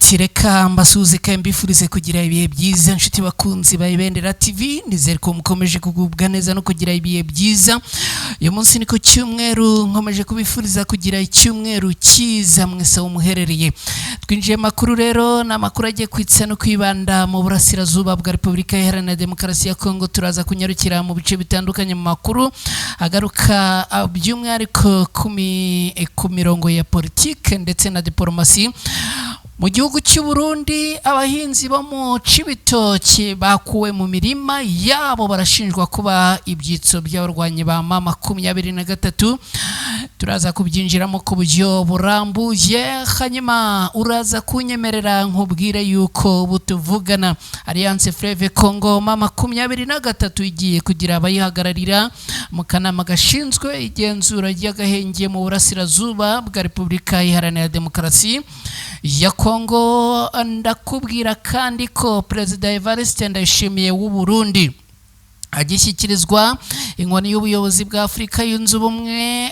Kireka mbasuze kandi mbifurize kugira ibihe byiza nshuti bakunzi ba Ibendera TV, nizere ko mukomeje kugubwa neza no kugira ibihe byiza. Uyu munsi niko cyumweru nkomeje kubifuriza kugira icyumweru cyiza mwese umuherereye. Twinjiye makuru rero na makuru agiye kwitsa no kwibanda mu burasirazuba bwa Repubulika Iharanira Demokarasi ya Kongo. Turaza kunyarukira mu bice bitandukanye mu makuru agaruka by'umwihariko ku mirongo ya politike ndetse na diplomasi. Mu gihugu cy'u Burundi abahinzi bo mu Cibitoke bakuwe mu mirima yabo barashinjwa kuba ibyitso by'abarwanyi ba M23. Turaza kubyinjiramo ku buryo burambuye, hanyuma uraza kunyemerera nkubwire yuko butuvugana Alliance Fleuve Congo M23 igiye kugira abayihagararira mu kanama gashinzwe igenzura ry'agahenge mu burasirazuba bwa Repubulika Iharanira Demokarasi ya Kongo. Ndakubwira kandi ko Perezida Evariste Ndayishimiye w'u Burundi agishyikirizwa inkoni y'ubuyobozi bwa Afurika yunze ubumwe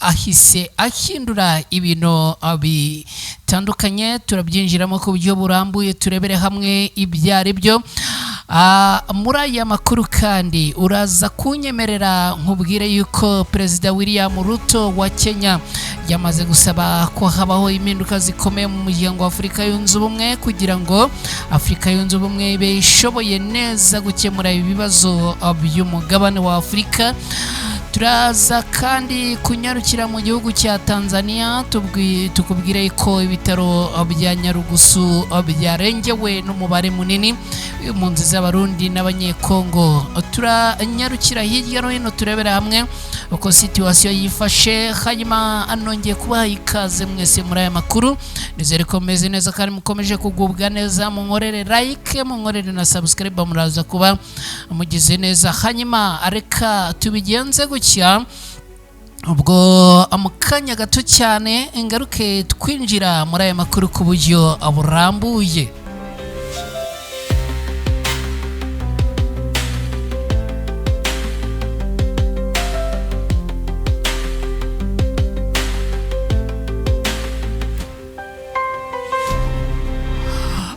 ahise ahindura ibintu bitandukanye. Turabyinjiramo ku buryo burambuye turebere hamwe ibyari byo. Muri aya makuru kandi uraza kunyemerera nkubwire yuko Perezida William Ruto wa Kenya yamaze gusaba ko habaho impinduka zikomeye mu muryango wa Afurika yunze ubumwe kugira ngo Afurika yunze ubumwe ibe ishoboye neza gukemura ibibazo by'umugabane wa Afurika. Turaza kandi kunyarukira mu gihugu cya Tanzania tukubwire ko ibitaro bya Nyarugusu byarengewe n'umubare munini impunzi z'abarundi n'abanyekongo. Turanyarukira hirya no hino turebera hamwe uko situation yifashe, hanyuma anongeye kubaha ikaze mwese muri aya makuru. Nizere ko meze neza kandi mukomeje kugubwa neza. Munkorere like, munkorere na subscribe, muraza kuba mugize neza. Hanyuma areka tubigenze gutya, ubwo amukanya gato cyane ingaruke twinjira muri aya makuru ku buryo burambuye.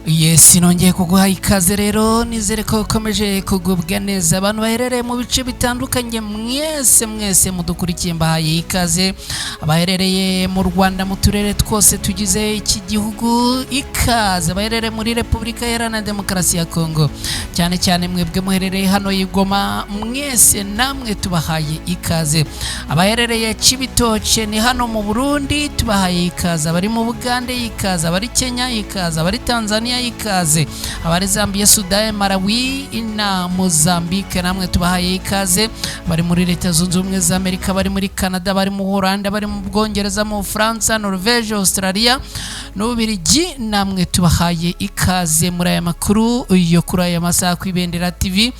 Yes, nongeye kuguha ikaze rero, nizere ko ukomeje kugubwa neza. Abantu baherereye mu bice bitandukanye mwese mudukurikiye mbahaye ikaze. Abaherereye mu Rwanda mu turere twose tugize iki gihugu ikaze. Abaherereye muri Repubulika Iharanira Demokarasi ya Kongo, cyane cyane mwebwe muherereye hano i Goma, mwese namwe tubahaye ikaze. Abaherereye Cibitoke ni hano mu Burundi tubahaye ikaze. Abari mu Bugande ikaze, abari Kenya ikaze, abari Tanzania ikaze, abari Zambia, Sudan, Malawi na Mozambique namwe tubahaye ikaze. Bari muri Leta Zunze Ubumwe za Amerika, bari muri Canada, bari mu Holanda, bari mu Bwongereza, mu France, Norvège, Australia n'Ububiligi namwe tubahaye ikaze muri aya makuru yo kuri aya masaha ku Ibendera TV.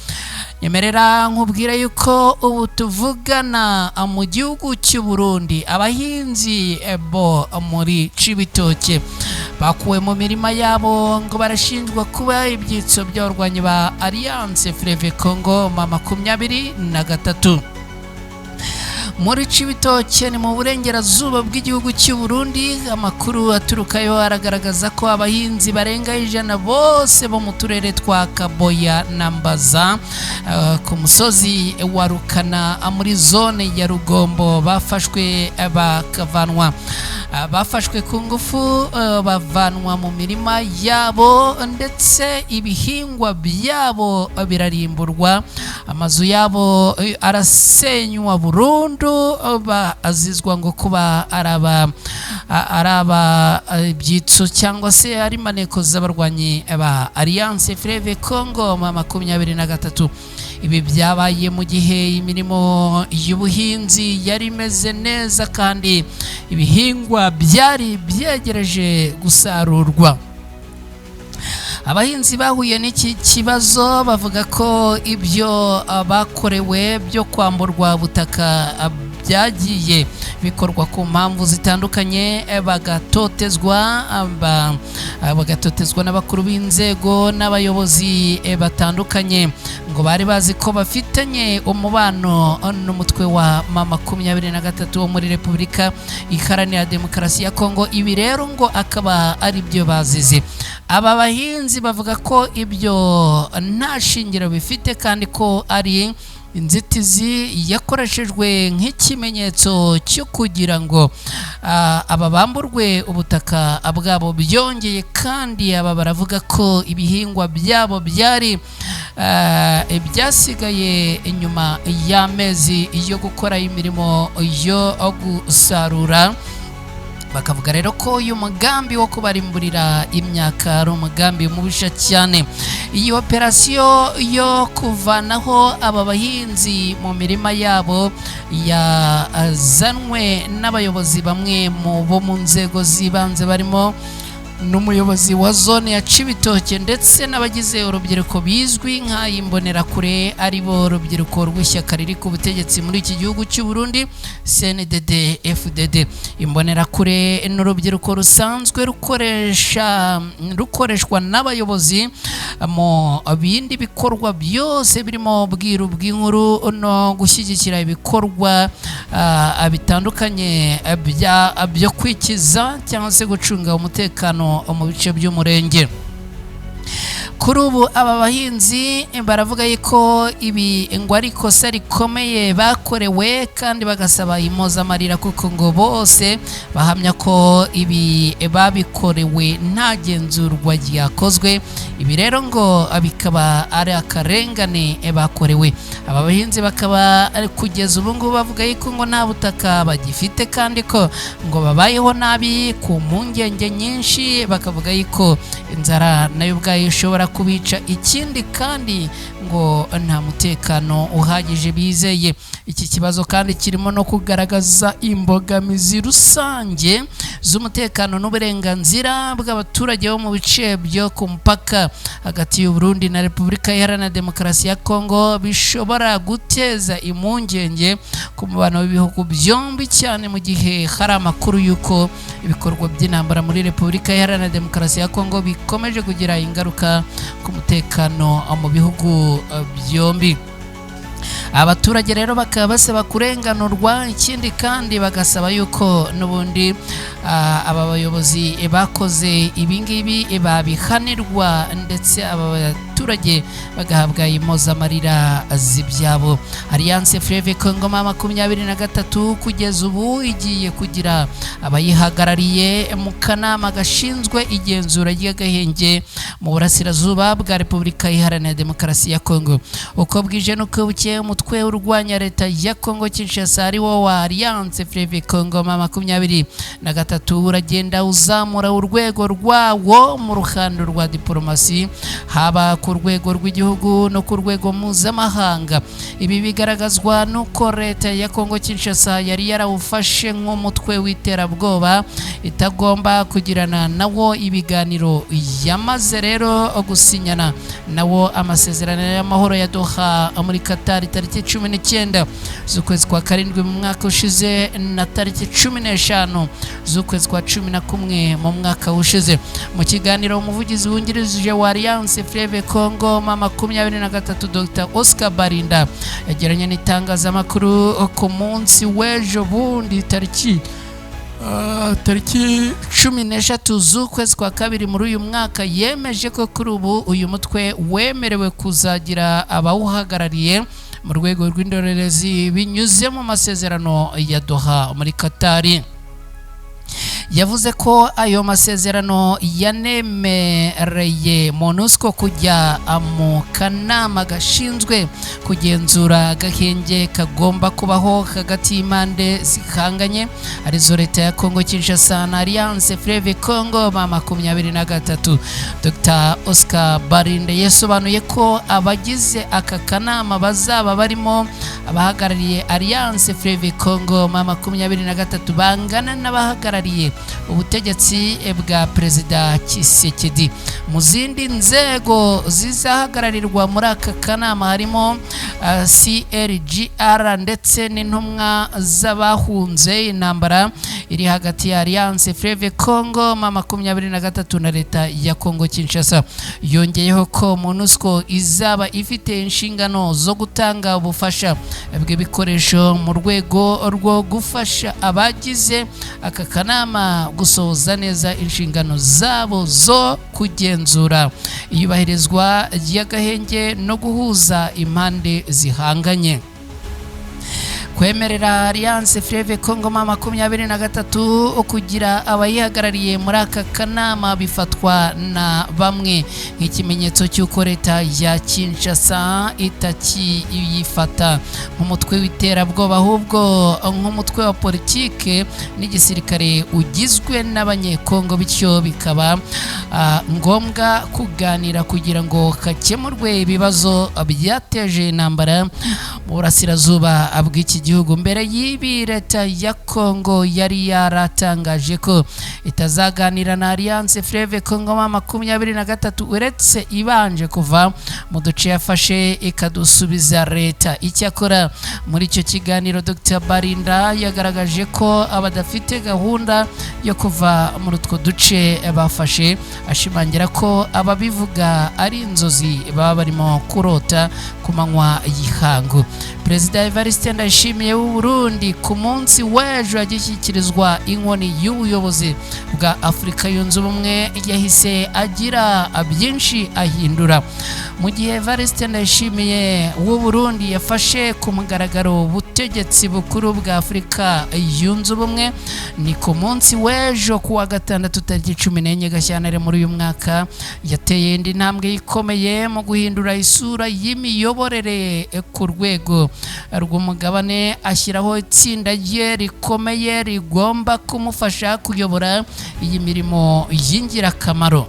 Nyemerera nkubwira yuko ubu tuvugana mu gihugu cy'u Burundi abahinzi bo muri Cibitoke bakuwe mu mirima yabo ngo barashinjwa kuba ibyitso by'abarwanyi ba Alliance Fleuve Congo M23. Muri Cibitoke ni mu burengerazuba bw'igihugu cy'u Burundi. Amakuru aturukayo aragaragaza ko abahinzi barenga 100 bose bo mu turere twa Kaboya na Mbaza ku musozi wa Rukana muri zone ya Rugombo bafashwe ku ngufu, bavanwa mu mirima yabo ndetse ibihingwa byabo birarimburwa, amazu yabo arasenywa burundu, bazizwa ngo kuba araba ibyitso cyangwa se ari maneko z'abarwanyi ba Alliance Fleuve Congo M23. Ibi byabaye mu gihe imirimo y'ubuhinzi yari imeze neza kandi ibihingwa byari byegereje gusarurwa. Abahinzi bahuye n'iki kibazo bavuga ko ibyo bakorewe byo kwamburwa butaka byagiye bikorwa ku mpamvu zitandukanye, bagatotezwa n'abakuru b'inzego n'abayobozi batandukanye, ngo bari bazi ko bafitanye umubano n'umutwe wa M23 wo muri Repubulika Iharanira Demokarasi ya Kongo. Ibi rero ngo akaba ari byo bazize. Aba bahinzi bavuga ko ibyo nta shingiro bifite kandi ko ari inzitizi yakoreshejwe nk'ikimenyetso cyo kugira ngo aba bamburwe ubutaka bwabo. Byongeye kandi aba baravuga ko ibihingwa byabo byari byasigaye inyuma y'amezi yo gukora imirimo yo gusarura. Bakavuga rero ko uyu mugambi wo kubarimburira imyaka ari umugambi mubisha cyane. Iyi operasiyo yo kuvanaho aba bahinzi mu mirima yabo yazanwe n'abayobozi bamwe bo mu nzego z'ibanze, barimo n'umuyobozi wa zone ya Cibitoke ndetse n'abagize urubyiruko bizwi nk'imbonerakure, ari bo urubyiruko rw'ishyaka riri ku butegetsi muri iki gihugu cy'u Burundi CNDD FDD. Imbonerakure n'urubyiruko rusanzwe rukoreshwa n'abayobozi mu bindi bikorwa byose birimo bwiru bw'inkuru no gushyigikira ibikorwa bitandukanye byo kwikiza cyangwa se gucunga umutekano mu bice by'umurenge. Kuri ubu aba bahinzi baravuga yuko ibi ngo ari ikosa rikomeye bakorewe, kandi bagasaba impozamarira kuko ngo bose bahamya ko ibi babikorewe nta genzurwa ryakozwe. Ibi rero ngo bikaba ari akarengane bakorewe. Aba bahinzi bakaba kugeza ubu ngubu bavuga yuko ngo nta butaka bagifite kandi ko ngo babayeho nabi ku mpungenge nyinshi. Bakavuga yuko inzara nayo ubwayo ishobora kubica, ikindi kandi ngo nta mutekano uhagije bizeye. Iki kibazo kandi kirimo no kugaragaza imbogamizi rusange z'umutekano n'uburenganzira bw'abaturage bo mu bice byo ku mupaka hagati y'u Burundi na Repubulika Iharanira Demokarasi ya Kongo, bishobora guteza impungenge ku mubano w'ibihugu byombi, cyane mu gihe hari amakuru y'uko ibikorwa by'intambara muri Repubulika Iharanira Demokarasi ya Kongo bikomeje kugira ingaruka ku mutekano mu bihugu byombi. Abaturage rero bakaba basaba kurenganurwa, ikindi kandi bagasaba yuko n'ubundi aba bayobozi bakoze ibingibi babihanirwa, ndetse aba baturage bagahabwa impozamarira z'ibyabo. Alliance Fleuve Congo M23 kugeza ubu igiye kugira abayihagarariye mu kanama gashinzwe igenzura ry'agahenge mu burasirazuba bwa Repubulika Iharanira Demokarasi ya Kongo. Uko bwije nuko bukeye umutwe urwanya leta ya Kongo Kinshasa ari wo wa Alliance Fleuve Congo M23 uragenda uzamura urwego rwawo mu ruhando rwa diplomasi, haba ku rwego rw'igihugu no ku rwego mpuzamahanga. Ibi bigaragazwa nuko leta ya Kongo Kinshasa yari yarawufashe nk'umutwe w'iterabwoba itagomba kugirana nawo ibiganiro. Yamaze rero gusinyana nawo amasezerano y'amahoro ya Doha muri Qatar tariki 19 z'ukwezi kwa karindwi mu mwaka ushize na tariki 15 z'ukwezi kwa 11 mu mwaka ushize. Mu kiganiro umuvugizi wungirije wa Alliance Fleuve Congo M23 Dr Oscar Barinda yagiranye n'itangazamakuru ku munsi w'ejo bundi tariki 13 z'ukwezi kwa kabiri muri uyu mwaka, yemeje ko kuri ubu uyu mutwe wemerewe kuzagira abawuhagarariye mu rwego rw'indorerezi binyuze mu masezerano ya Doha muri Qatar. Yavuze ko ayo masezerano yanemereye MONUSCO kujya mu kanama gashinzwe kugenzura agahenge kagomba kubaho hagati y'impande zihanganye arizo leta ya Kongo Kinshasa na Alliance Fleuve Congo M23. Dr Oscar Barinde yasobanuye ko abagize aka kanama bazaba barimo abahagarariye Alliance Fleuve Congo M23 bangana n'abahagarariye ubutegetsi bwa Perezida Tshisekedi. Mu zindi nzego zizahagararirwa muri aka kanama harimo CRGR ndetse n'intumwa z'abahunze intambara iri hagati ya Alliance Fleuve Congo M23 na leta ya Congo Kinshasa. Yongeyeho ko MONUSCO izaba ifite inshingano zo gutanga ubufasha bw'ibikoresho mu rwego rwo gufasha abagize aka kanama gusohoza neza inshingano zabo zo kugenzura iyubahirizwa ry'agahenge no guhuza impande zihanganye. Kwemerera Alliance Fleuve Congo M23 kugira abayihagarariye muri aka kanama bifatwa na bamwe nk'ikimenyetso cy'uko leta ya Kinshasa itakiyifata nk'umutwe w'iterabwoba ahubwo nk'umutwe wa politike n'igisirikare ugizwe n'abanyekongo, bityo bikaba ngombwa kuganira kugira ngo hakemurwe ibibazo byateje intambara mu burasirazuba bw'iki gihugu. Mbere y'ibi leta ya Congo yari yaratangaje ko itazaganira na Alliance Fleuve Congo M23 uretse ibanje kuva mu duce yafashe ikadusubiza leta. Icyakora muri icyo kiganiro Dr Barinda yagaragaje ko abadafite gahunda yo kuva muri utwo duce bafashe, ashimangira ko ababivuga ari inzozi baba barimo kurota ku manywa y'ihangu. Perezida Evariste Ndayishimiye w'u Burundi ku munsi w'ejo yagishyikirizwa inkoni y'ubuyobozi bwa Afurika Yunze Ubumwe yahise agira byinshi ahindura. Mu gihe Evariste Ndayishimiye w'u Burundi yafashe ku mugaragaro ubutegetsi bukuru bwa Afurika Yunze Ubumwe, ni ku munsi w'ejo kuwa gatandatu tariki 14 Gashyantare muri uyu mwaka yateye indi ntambwe ikomeye mu guhindura isura y'imiyoborere ku rwego rw'umugabane, ashyiraho itsinda rye rikomeye rigomba kumufasha kuyobora iyi mirimo y'ingirakamaro.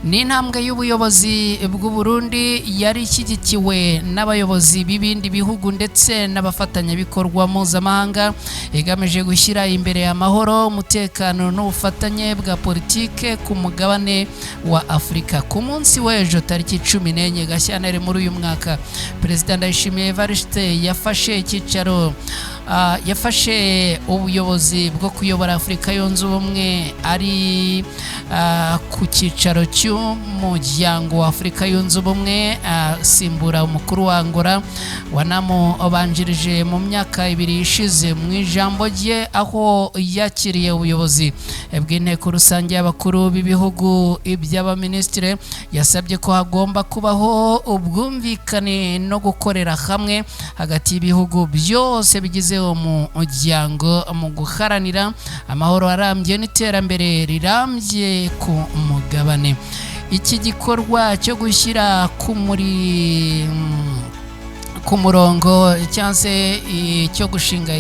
Ni intambwe y'ubuyobozi bw'u Burundi yari ishyigikiwe n'abayobozi b'ibindi bihugu ndetse n'abafatanyabikorwa mpuzamahanga, igamije gushyira imbere amahoro, umutekano n'ubufatanye bwa politike ku mugabane wa Afurika. Ku munsi w'ejo tariki 14 Gashyantare muri uyu mwaka, Perezida Ndayishimiye Evariste yafashe ubuyobozi bwo kuyobora Afurika Yunze Ubumwe ari ku cyicaro cy'umuryango wa Afurika Yunze Ubumwe, simbura umukuru wa Angola wanamubanjirije mu myaka 2 ishize. Mu ijambo rye aho yakiriye ubuyobozi bw'inteko rusange y'abakuru b'ibihugu iby'abaminisitiri, yasabye ko hagomba kubaho ubwumvikane no gukorera hamwe hagati y'ibihugu byose bigize umuryango mu guharanira amahoro arambye n'iterambere rirambye ku mugabane. Iki gikorwa cyo gushyira ku murongo cyangwa se cyo gushinga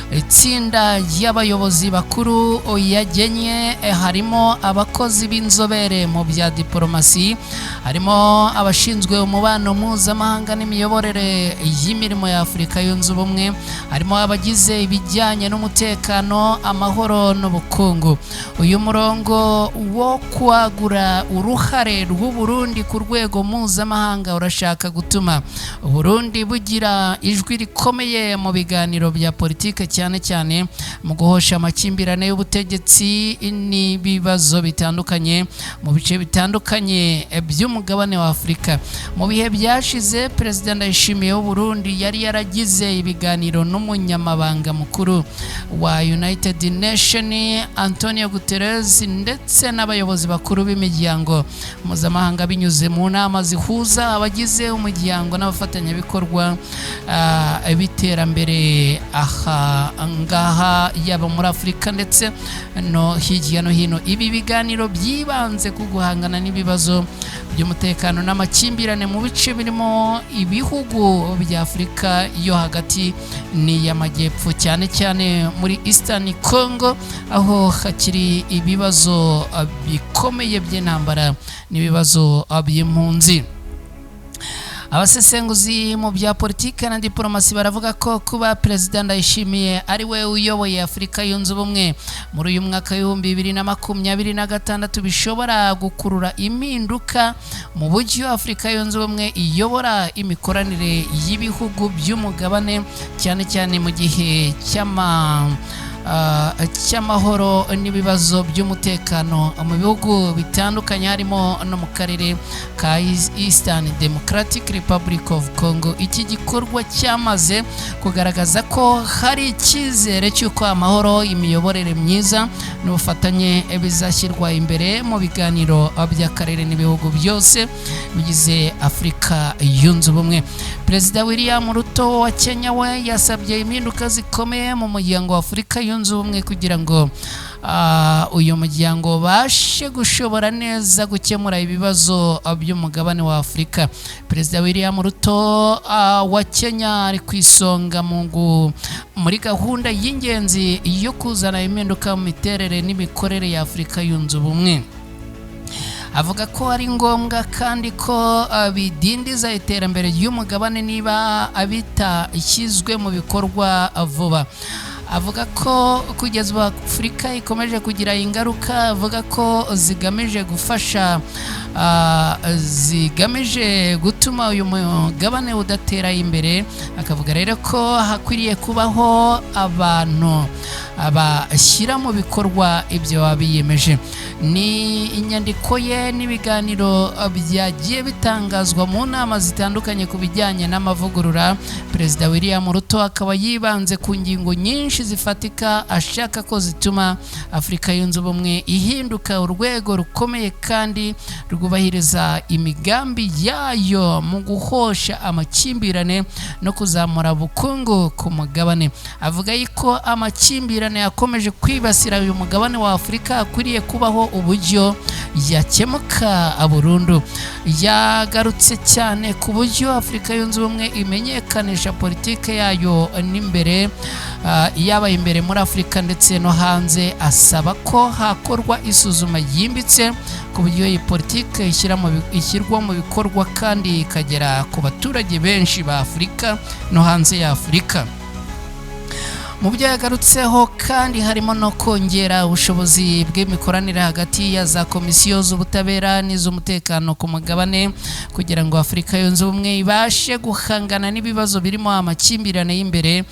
itsinda y'abayobozi bakuru yagenye, harimo abakozi b'inzobere mu bya diplomasi, harimo abashinzwe umubano mpuzamahanga n'imiyoborere y'imirimo ya Afurika Yunze Ubumwe, harimo abagize ibijyanye n'umutekano, amahoro n'ubukungu. Uyu murongo wo kwagura uruhare rw'u Burundi ku rwego mpuzamahanga urashaka gutuma Burundi bugira ijwi rikomeye mu biganiro bya politike, cyane cyane mu guhosha amakimbirane y'ubutegetsi n'ibibazo bitandukanye mu bice bitandukanye by'umugabane wa Afurika. Mu bihe byashize, Perezida Ndayishimiye w'u Burundi yari yaragize ibiganiro n'umunyamabanga mukuru wa United Nations Antonio Guterres ndetse n'abayobozi bakuru b'imiryango mpuzamahanga binyuze mu nama zihuza abagize umuryango n'abafatanyabikorwa b'iterambere ngaha yaba muri Afurika ndetse no hirya no hino. Ibi biganiro byibanze ku guhangana n'ibibazo by'umutekano n'amakimbirane mu bice birimo ibihugu bya Afurika yo hagati n'iy'amajyepfo, cyane cyane muri Eastern Congo aho hakiri ibibazo bikomeye by'intambara n'ibibazo by'impunzi. abasesenguzi mu bya politike na diplomasi baravuga ko kuba Perezida Ndayishimiye ari we uyoboye Afurika yunze ubumwe muri uyu mwaka w'2026 bishobora gukurura impinduka mu buryo Afurika yunze ubumwe iyobora imikoranire y'ibihugu by'umugabane cyane cyane mu gihe cy'amahoro n'ibibazo by'umutekano mu bihugu bitandukanye harimo no mu karere ka Eastern Democratic Republic of Congo. Iki gikorwa cyamaze kugaragaza ko hari icyizere cy'uko amahoro, imiyoborere myiza n'ubufatanye bizashyirwa imbere mu biganiro by'akarere n'ibihugu byose bigize Afurika yunze ubumwe. Perezida William Ruto wa Kenya we yasabye impinduka zikomeye mu muryango wa Afurika yunze ubumwe kugira ngo uyu muryango ubashe gushobora neza gukemura ibibazo by'umugabane wa Afurika. Perezida William Ruto wa Kenya ari ku isonga muri gahunda y'ingenzi yo kuzana impinduka mu miterere n'imikorere ya Afurika yunze ubumwe. Avuga ko ari ngombwa kandi ko bidindiza iterambere ry'umugabane niba bitashyizwe mu bikorwa vuba. Avuga ko kugeza ubu Afurika ikomeje kugira ingaruka, avuga ko zigamije gutuma uyu mugabane udatera imbere. Akavuga rero ko hakwiriye kubaho abantu abashyira mu bikorwa ibyo biyemeje. Ni inyandiko ye n'ibiganiro byagiye bitangazwa mu nama zitandukanye ku bijyanye n'amavugurura. Perezida William Ruto akaba yibanze ku ngingo nyinshi zifatika ashaka ko zituma Afurika yunze ubumwe ihinduka urwego rukomeye kandi rwubahiriza imigambi yayo mu guhosha amakimbirane no kuzamura ubukungu ku mugabane. Avuga yuko amakimbirane yakomeje kwibasira uyu mugabane wa Afurika akwiriye kubaho uburyo yakemuka burundu. Yagarutse cyane ku buryo Afurika yunze ubumwe imenyekanisha politike yayo n'imbere yaba imbere muri Afurika ndetse no hanze. Asaba ko hakorwa isuzuma yimbitse ku buryo iyi politike ishyirwa mu bikorwa kandi ikagera ku baturage benshi ba Afurika no hanze ya Afurika. Mu byo yagarutseho kandi harimo no kongera ubushobozi bw'imikoranire hagati ya za komisiyo z'ubutabera n'iz'umutekano ku mugabane kugira ngo Afurika yunze ubumwe ibashe guhangana n'ibibazo birimo amakimbirane y'imbere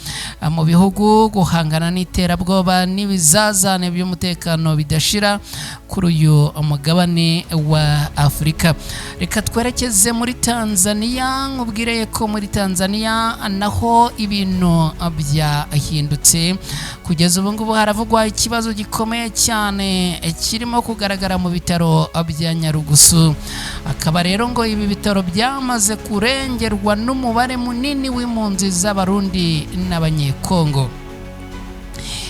mu bihugu, guhangana n'iterabwoba n'ibizazane by'umutekano bidashira kuri uyu mugabane wa Afurika. Reka twerekeze muri Tanzania. Nkubwire ko muri Tanzania naho ibintu byahindutse. Kugeza ubu ngubu haravugwa ikibazo gikomeye cyane kirimo kugaragara mu bitaro bya Nyarugusu. Akaba rero ngo ibi bitaro byamaze kurengerwa n'umubare munini w'impunzi z'Abarundi n'Abanyekongo.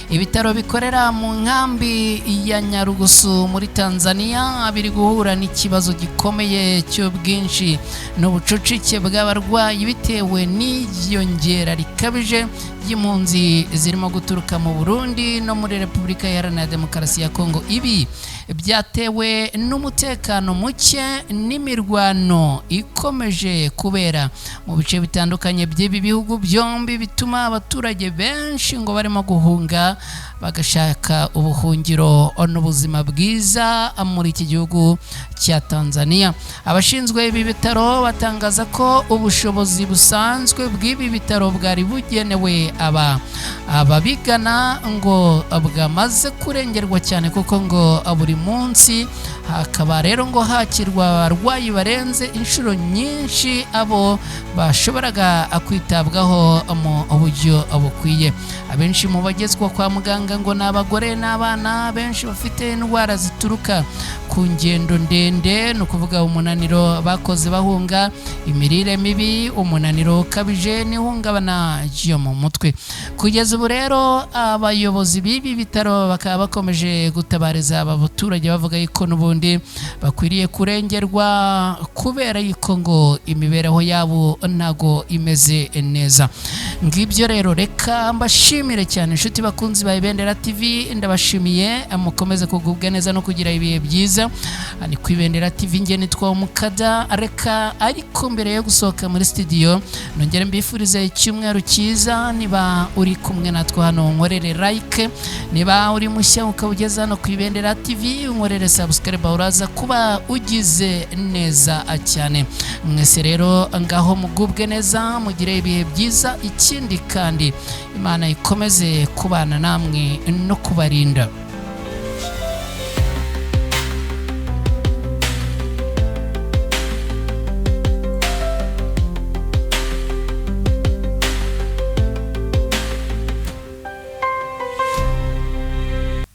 Ibitaro bikorera mu nkambi ya Nyarugusu muri Tanzania biri guhura n'ikibazo gikomeye cy'ubwinshi n'ubucucike bw'abarwayi bitewe n'iyongera rikabije y'impunzi zirimo guturuka mu Burundi no muri Repubulika Iharanira Demokarasi ya Kongo. Ibi byatewe n'umutekano muke n'imirwano ikomeje kubera mu bice bitandukanye by'ibi bihugu byombi, bituma abaturage benshi ngo barimo guhunga bagashaka ubuhungiro n'ubuzima bwiza muri iki gihugu cya Tanzania. Abashinzwe ibi bitaro batangaza ko ubushobozi busanzwe bw'ibi bitaro bwari bugenewe ababigana ngo bwamaze kurengerwa cyane, kuko ngo buri munsi hakaba rero ngo hakirwa abarwayi barenze inshuro nyinshi abo bashoboraga kwitabwaho mu buryo bukwiye. Abenshi mu bagezwa kwa muganga ngo n'abagore n'abana benshi bafite indwara zituruka ku ngendo ndende, no kuvuga umunaniro bakoze bahunga, imirire mibi, umunaniro ukabije n'ihungabana ryo mu mutwe. Kugeza ubu rero abayobozi b'ibi bitaro bakaba bakomeje gutabariza aba baturage bavuga yuko n'ubundi bakwiriye kurengerwa kubera yuko ngo imibereho yabo ntago imeze neza. Ngibyo rero reka mbashimire cyane inshuti bakunzi ba Ibendera TV ndabashimiye mukomeze kugubwa neza no kugira ibihe byiza. Ni ku Ibendera TV nge nitwa Mukada reka ariko mbere yo gusohoka muri studio nongere mbifurize icyumweru cyiza. Niba uri kumwe natwe hano nkorere like, niba uri mushya ukabugeza no ku Ibendera TV nkorere subscribe, uraza kuba ugize neza cyane. Mwese rero ngaho mugubwe neza mugire ibihe byiza, ikindi kandi Imana ikomeze kubana namwe no kubarinda.